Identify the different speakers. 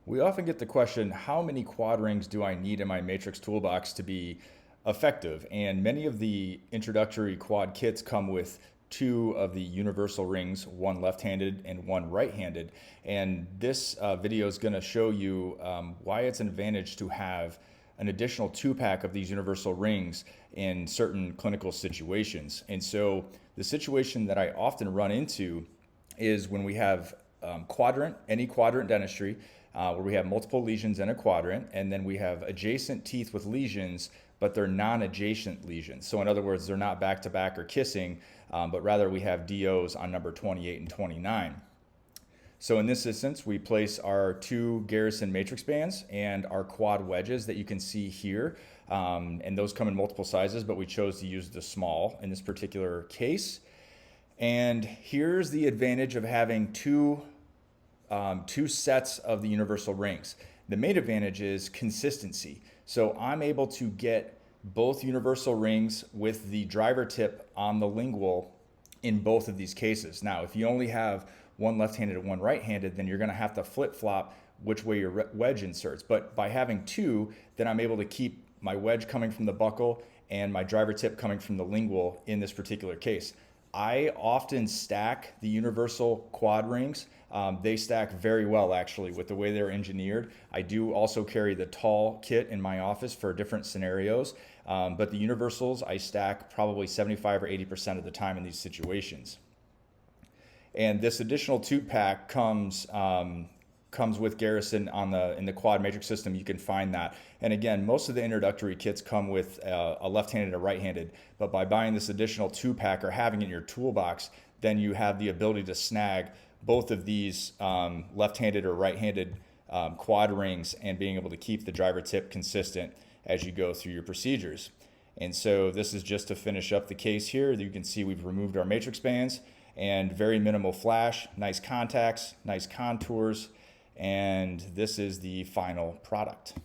Speaker 1: We often get the question, how many quad rings do I need in my Matrix toolbox to be effective? And many of the introductory quad kits come with two of the universal rings, one left-handed and one right-handed. And this video is going to show you why it's an advantage to have an additional two-pack of these universal rings in certain clinical situations. And so the situation that I often run into is when we have any quadrant dentistry, where we have multiple lesions in a quadrant, and then we have adjacent teeth with lesions, but they're non-adjacent lesions. So in other words, they're not back-to-back or kissing, but rather we have DOs on number 28 and 29. So in this instance, we place our two Garrison matrix bands and our quad wedges that you can see here. And those come in multiple sizes, but we chose to use the small in this particular case. And here's the advantage of having two sets of the universal rings. The main advantage is consistency. So I'm able to get both universal rings with the driver tip on the lingual in both of these cases. Now, if you only have one left-handed and one right-handed, then you're going to have to flip-flop which way your wedge inserts. But by having two, then I'm able to keep my wedge coming from the buccal and my driver tip coming from the lingual in this particular case. I often stack the universal quad rings. They stack very well, actually, with the way they're engineered. I do also carry the tall kit in my office for different scenarios, but the universals I stack probably 75 or 80% of the time in these situations. And this additional two pack comes with Garrison in the quad matrix system. You can find that. And again, most of the introductory kits come with a left-handed and a right-handed, but by buying this additional two pack or having it in your toolbox, then you have the ability to snag both of these left-handed or right-handed quad rings and being able to keep the driver tip consistent as you go through your procedures. And so this is just to finish up the case here. You can see we've removed our matrix bands and very minimal flash, nice contacts, nice contours, and this is the final product.